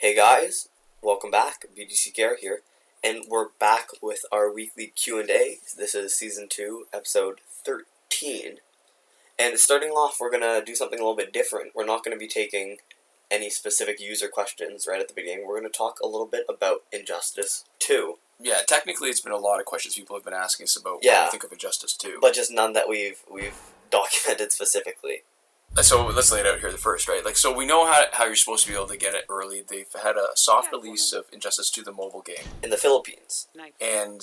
Hey guys, welcome back. BGC Garrett here, and we're back with our weekly Q&A. This is Season 2, Episode 13. And starting off, we're going to do something a little bit different. We're not going to be taking any specific user questions right at the beginning. We're going to talk a little bit about Injustice 2. Yeah, technically it's been a lot of questions people have been asking us about what you think of Injustice 2. But just none that we've documented specifically. So let's lay it out here first, right? So we know how you're supposed to be able to get it early. They've had a soft release of Injustice 2, the mobile game. In the Philippines. And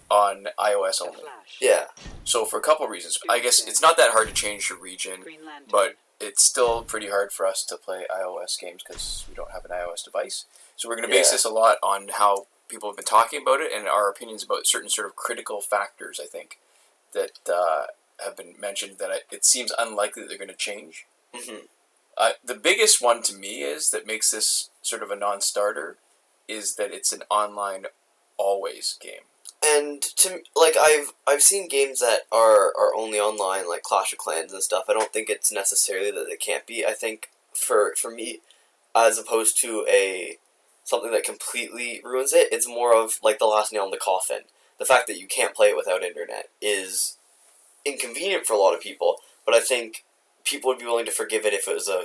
on iOS only. Yeah. So for a couple of reasons. I guess it's not that hard to change your region, but it's still pretty hard for us to play iOS games because we don't have an iOS device. So we're going to base this a lot on how people have been talking about it and our opinions about certain sort of critical factors, I think, that have been mentioned that it seems unlikely that they're going to change. Mm-hmm. The biggest one to me is that makes this sort of a non-starter is that it's an online always game. And I've seen games that are only online, like Clash of Clans and stuff. I don't think it's necessarily that they can't be. I think for me, as opposed to something that completely ruins it, it's more of like the last nail in the coffin. The fact that you can't play it without internet is inconvenient for a lot of people, but I think people would be willing to forgive it if it was a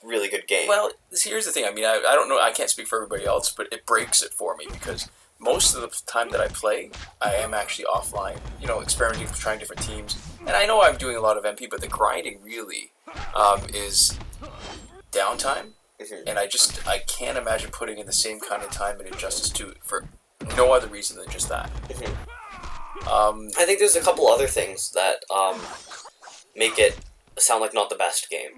really good game. Well, here's the thing. I mean, I don't know. I can't speak for everybody else, but it breaks it for me because most of the time that I play, I am actually offline, experimenting, trying different teams. And I know I'm doing a lot of MP, but the grinding really is downtime. Mm-hmm. And I can't imagine putting in the same kind of time in Injustice 2 for no other reason than just that. Mm-hmm. I think there's a couple other things that make it sound like not the best game.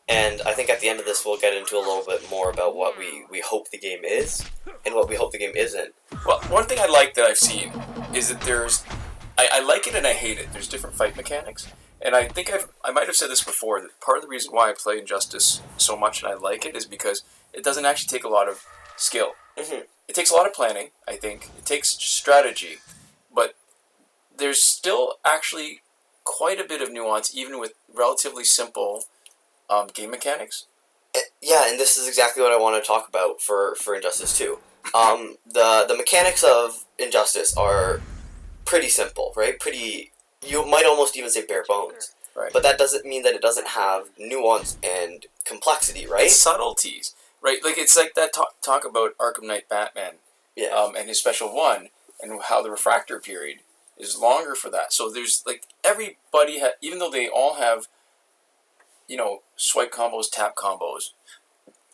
And I think at the end of this we'll get into a little bit more about what we hope the game is and what we hope the game isn't. Well, one thing I like that I've seen is that I like it and I hate it. There's different fight mechanics. And I think I might have said this before, that part of the reason why I play Injustice so much and I like it is because it doesn't actually take a lot of skill. Mm-hmm. It takes a lot of planning, I think. It takes strategy. But there's still actually quite a bit of nuance, even with relatively simple game mechanics. Yeah, and this is exactly what I want to talk about for Injustice 2. The mechanics of Injustice are pretty simple, right? You might almost even say bare bones. Right. But that doesn't mean that it doesn't have nuance and complexity, right? It's subtleties, right? Like, it's like that talk about Arkham Knight Batman and his special one, and how the refractor period is longer for that. So there's, everybody, even though they all have, swipe combos, tap combos,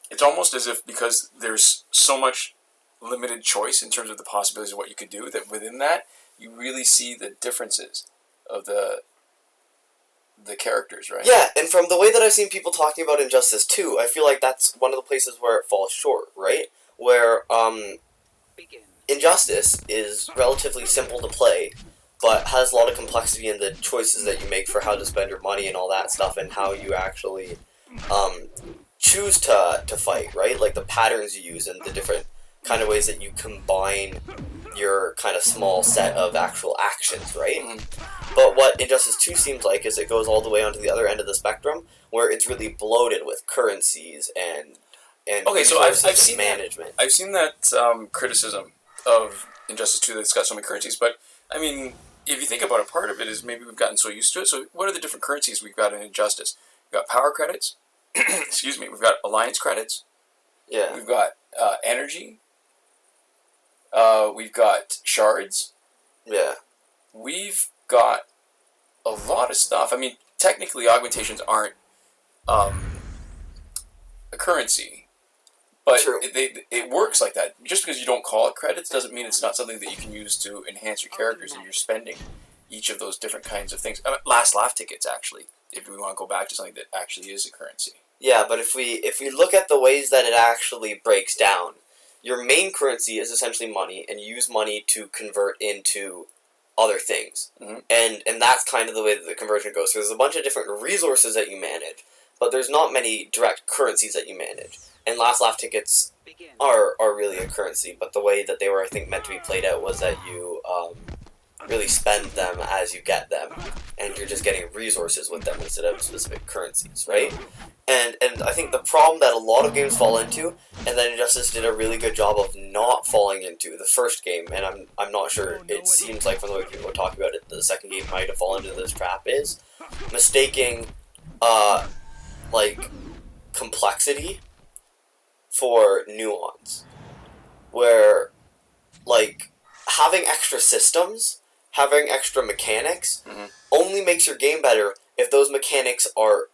it's almost as if because there's so much limited choice in terms of the possibilities of what you could do, that within that, you really see the differences of the characters, right? Yeah, and from the way that I've seen people talking about Injustice 2, I feel like that's one of the places where it falls short, right? Where, Injustice is relatively simple to play, but has a lot of complexity in the choices that you make for how to spend your money and all that stuff, and how you actually choose to fight, right? Like the patterns you use and the different kind of ways that you combine your kind of small set of actual actions, right? Mm-hmm. But what Injustice 2 seems like is it goes all the way onto the other end of the spectrum, where it's really bloated with currencies and okay, so I've seen management. I've seen that criticism of Injustice 2 that's got so many currencies, but I mean, if you think about it, part of it is maybe we've gotten so used to it. So what are the different currencies we've got in Injustice? We've got power credits. Excuse me. We've got alliance credits. Yeah. We've got energy. We've got shards. Yeah. We've got a lot of stuff. I mean, technically, augmentations aren't a currency. But it works like that. Just because you don't call it credits doesn't mean it's not something that you can use to enhance your characters, and you're spending each of those different kinds of things. Last laugh tickets, actually, if we want to go back to something that actually is a currency. Yeah, but if we look at the ways that it actually breaks down, your main currency is essentially money, and you use money to convert into other things. Mm-hmm. And that's kind of the way that the conversion goes. So there's a bunch of different resources that you manage, but there's not many direct currencies that you manage. And last laugh tickets are really a currency, but the way that they were, I think, meant to be played out was that you really spend them as you get them, and you're just getting resources with them instead of specific currencies, right? And I think the problem that a lot of games fall into, and that Injustice did a really good job of not falling into the first game, and I'm not sure, it seems like from the way people are talking about it, the second game might have fallen into this trap, is mistaking, like, complexity for nuance. Where, like, having extra systems, having extra mechanics, only makes your game better if those mechanics are,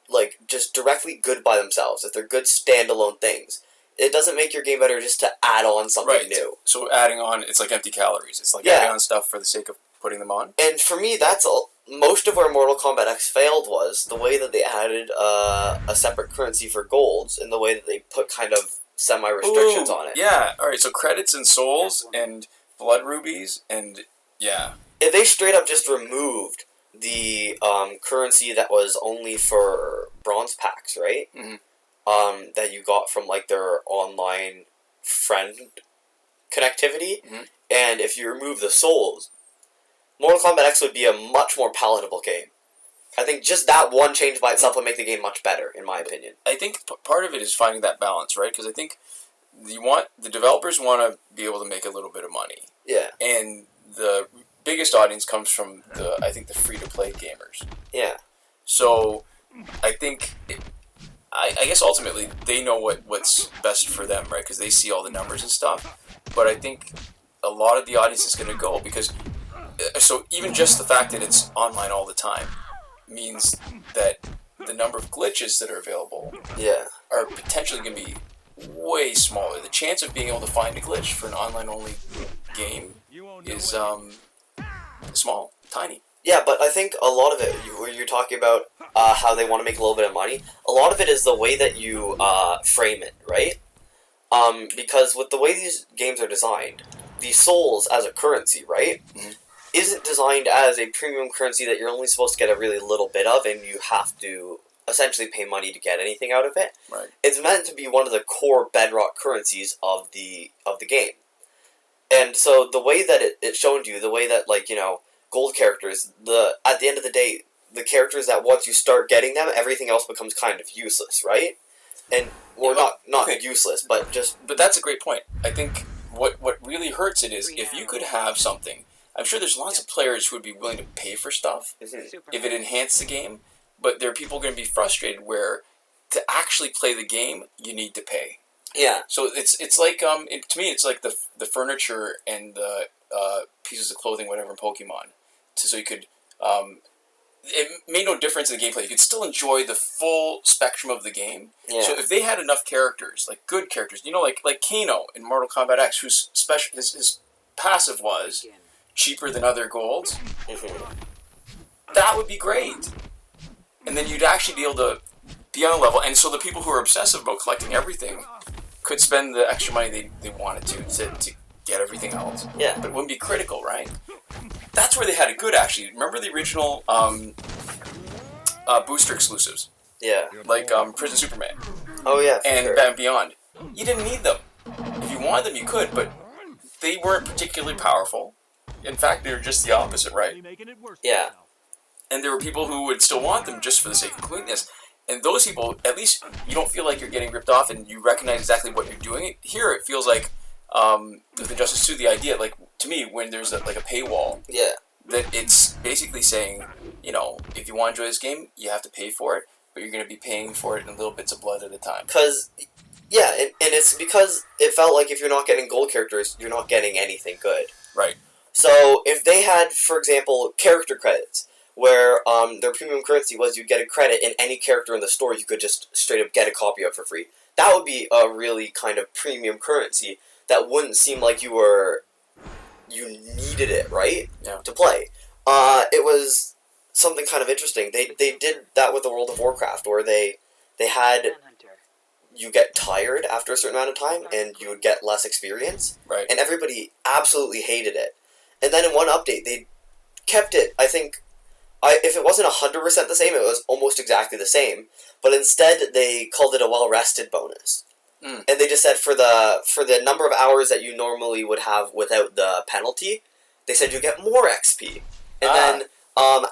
like, just directly good by themselves, if they're good standalone things. It doesn't make your game better just to add on something new. So adding on, it's like empty calories. It's like adding on stuff for the sake of putting them on. And for me, that's most of where Mortal Kombat X failed was the way that they added a separate currency for golds, and the way that they put kind of semi-restrictions on it. Yeah, alright, so credits and souls and blood rubies and, yeah. If they straight up just removed the currency that was only for bronze packs, right? That you got from, like, their online friend connectivity, and if you remove the souls, Mortal Kombat X would be a much more palatable game. I think just that one change by itself would make the game much better, in my opinion. I think part of it is finding that balance, right? Because I think the developers want to be able to make a little bit of money. Yeah. And the biggest audience comes from I think the free-to-play gamers. Yeah. So I think, I guess ultimately they know what's best for them, right? Because they see all the numbers and stuff. But I think a lot of the audience is going to go because, so even just the fact that it's online all the time means that the number of glitches that are available are potentially going to be way smaller. The chance of being able to find a glitch for an online-only game is small, tiny. Yeah, but I think a lot of it, where you're talking about how they want to make a little bit of money, a lot of it is the way that you frame it, right? Because with the way these games are designed, the souls as a currency, right, isn't designed as a premium currency that you're only supposed to get a really little bit of, and you have to essentially pay money to get anything out of it. Right. It's meant to be one of the core bedrock currencies of the game. And so the way that it's shown to you, the way that, like, you know, gold characters, at the end of the day, the characters that once you start getting them, everything else becomes kind of useless, right? And, well, not useless, but just... But that's a great point. I think what really hurts it is, if you could have something, I'm sure there's lots of players who would be willing to pay for stuff if it enhanced the game, but there are people going to be frustrated where to actually play the game, you need to pay. Yeah. So it's like, to me, it's like the furniture and the pieces of clothing, whatever, in Pokemon. So you could, it made no difference in the gameplay. You could still enjoy the full spectrum of the game. Yeah. So if they had enough characters, like good characters, you know, like Kano in Mortal Kombat X, whose his passive was cheaper than other golds, that would be great. And then you'd actually be able to be on a level, and so the people who are obsessive about collecting everything could spend the extra money they wanted to get everything else. Yeah. But it wouldn't be critical, right? That's where they had it good, actually. Remember the original booster exclusives? Yeah. Like Prison Superman. Oh, yeah, and sure. Batman Beyond. You didn't need them. If you wanted them, you could, but they weren't particularly powerful. In fact, they were just the opposite, right? Yeah. And there were people who would still want them just for the sake of completeness. And those people, at least you don't feel like you're getting ripped off and you recognize exactly what you're doing. Here, it feels like, with Injustice 2, the idea, like, to me, when there's a paywall, that it's basically saying, you know, if you want to enjoy this game, you have to pay for it, but you're going to be paying for it in little bits of blood at a time. Because, yeah, and it's because it felt like if you're not getting gold characters, you're not getting anything good. Right. So, if they had, for example, character credits, where their premium currency was you'd get a credit in any character in the store you could just straight up get a copy of for free. That would be a really kind of premium currency that wouldn't seem like you needed it, right? Yeah. To play. It was something kind of interesting. They did that with the World of Warcraft, where they had you get tired after a certain amount of time and you would get less experience. Right. And everybody absolutely hated it. And then in one update they kept it, I think, if it wasn't 100% the same, it was almost exactly the same. But instead, they called it a well-rested bonus. And they just said for the number of hours that you normally would have without the penalty, they said you get more XP, and Ah. then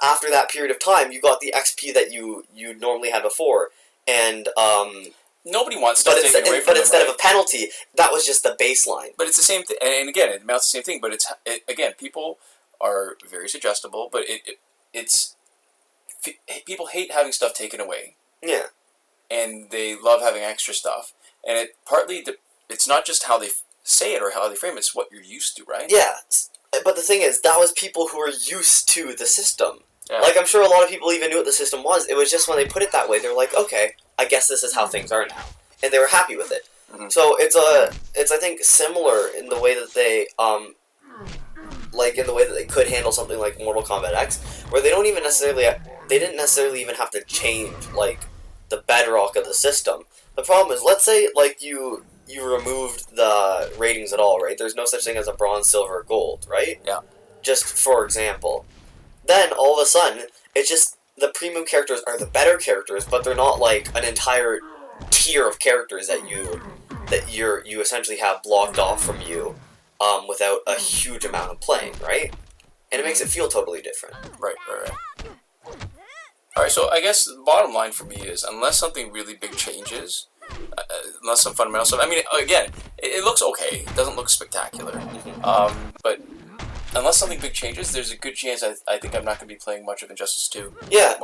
after that period of time, you got the XP that you normally had before, and nobody wants stuff taken away from them, instead right? of a penalty, that was just the baseline. But it's the same thing, and again, it amounts to the same thing. But again, people are very suggestible, but it's people hate having stuff taken away. Yeah. And they love having extra stuff, and it's not just how they say it or how they frame it; it's what you're used to, right? Yeah, but the thing is, that was people who were used to the system. Yeah. Like, I'm sure a lot of people even knew what the system was. It was just when they put it that way, they were like, okay, I guess this is how things are now, and they were happy with it. Mm-hmm. So it's I think similar in the way that they could handle something like Mortal Kombat X, where they didn't necessarily even have to change like the bedrock of the system. The problem is, let's say like you removed the ratings at all, right? There's no such thing as a bronze, silver, or gold, right? Yeah. Just for example. Then all of a sudden, it's just the premium characters are the better characters, but they're not like an entire tier of characters that you essentially have blocked off from you without a huge amount of playing, right? And it makes it feel totally different. Right. Alright, so I guess the bottom line for me is, unless something really big changes, unless some fundamental stuff, I mean, again, it looks okay, it doesn't look spectacular, but unless something big changes, there's a good chance I think I'm not going to be playing much of Injustice 2. Yeah,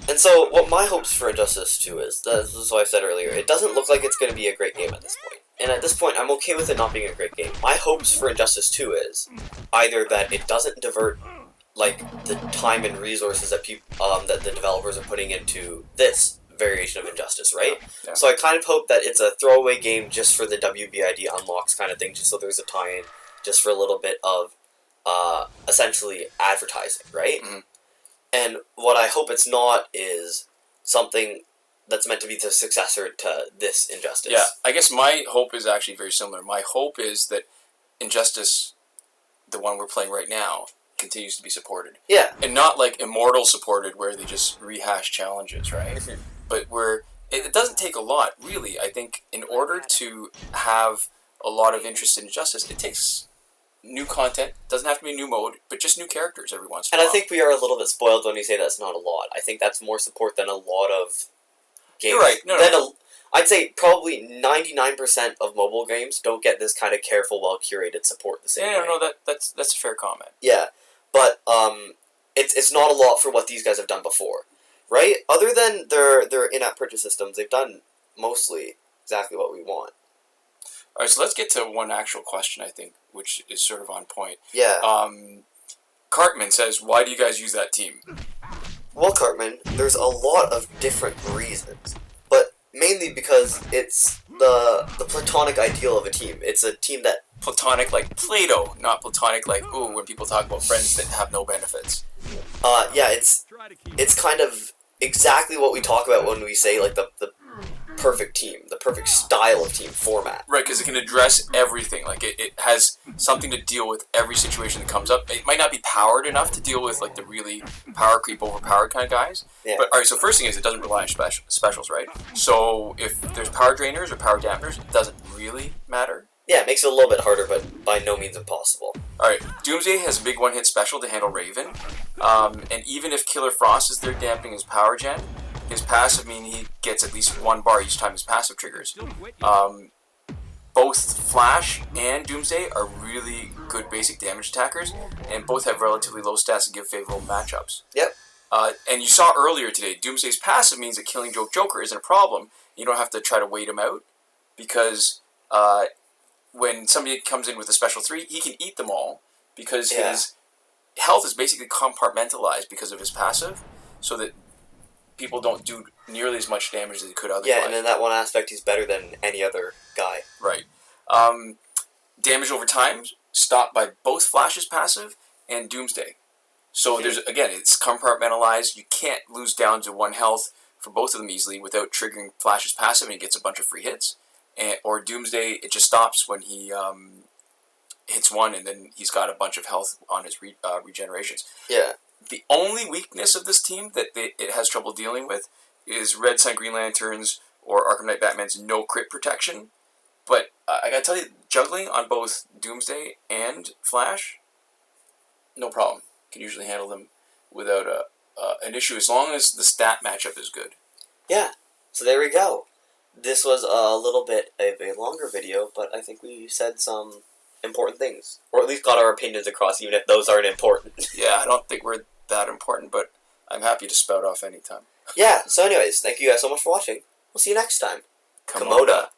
and so what my hopes for Injustice 2 is, this is what I said earlier, it doesn't look like it's going to be a great game at this point. And at this point, I'm okay with it not being a great game. My hopes for Injustice 2 is either that it doesn't divert like the time and resources that that the developers are putting into this variation of Injustice, right? Yeah. So I kind of hope that it's a throwaway game just for the WBID unlocks kind of thing, just so there's a tie-in, just for a little bit of essentially advertising, right? Mm-hmm. And what I hope it's not is something that's meant to be the successor to this Injustice. Yeah, I guess my hope is actually very similar. My hope is that Injustice, the one we're playing right now, continues to be supported. Yeah. And not like Immortal supported, where they just rehash challenges, right? Mm-hmm. But where it doesn't take a lot, really. I think in order to have a lot of interest in Injustice, it takes new content. Doesn't have to be a new mode, but just new characters every once in a while. And I think we are a little bit spoiled when you say that's not a lot. I think that's more support than a lot of games. You're right. No. I'd say probably 99% of mobile games don't get this kind of careful, well curated support the same way. No, that's a fair comment. Yeah, but it's not a lot for what these guys have done before, right? Other than their in-app purchase systems, they've done mostly exactly what we want. All right, so let's get to one actual question, I think, which is sort of on point. Yeah. Cartman says, why do you guys use that team? Well, Cartman, there's a lot of different reasons, but mainly because it's the platonic ideal of a team. It's a team that... Platonic like Play-Doh, not platonic like, ooh, when people talk about friends that have no benefits. Yeah, it's kind of exactly what we talk about when we say, like, the perfect team, the perfect style of team format. Right, because it can address everything. Like, it has something to deal with every situation that comes up. It might not be powered enough to deal with, like, the really power creep, overpowered kind of guys. Yeah. But, alright, so first thing is it doesn't rely on specials, right? So, if there's power drainers or power dampeners, it doesn't really matter. Yeah, it makes it a little bit harder, but by no means impossible. Alright, Doomsday has a big one-hit special to handle Raven. And even if Killer Frost is there damping his power gen, his passive means he gets at least 1 bar each time his passive triggers. Both Flash and Doomsday are really good basic damage attackers, and both have relatively low stats that give favorable matchups. Yep. And you saw earlier today, Doomsday's passive means that killing Joker isn't a problem. You don't have to try to wait him out, because when somebody comes in with a special 3, he can eat them all, because his health is basically compartmentalized because of his passive, so that people don't do nearly as much damage as they could otherwise. Yeah, and in that one aspect, he's better than any other guy. Right. Damage over time stopped by both Flash's passive and Doomsday. So there's, again, it's compartmentalized. You can't lose down to 1 health for both of them easily without triggering Flash's passive, and he gets a bunch of free hits. Or Doomsday, it just stops when he hits 1, and then he's got a bunch of health on his regenerations. Yeah. The only weakness of this team that it has trouble dealing with is Red Sun Green Lantern's or Arkham Knight Batman's no crit protection. But I gotta tell you, juggling on both Doomsday and Flash, no problem. Can usually handle them without an issue as long as the stat matchup is good. Yeah. So there we go. This was a little bit of a longer video, but I think we said some important things, or at least got our opinions across, even if those aren't important. Yeah, I don't think we're that important, but I'm happy to spout off anytime. Yeah. So, anyways, thank you guys so much for watching. We'll see you next time. Komoda.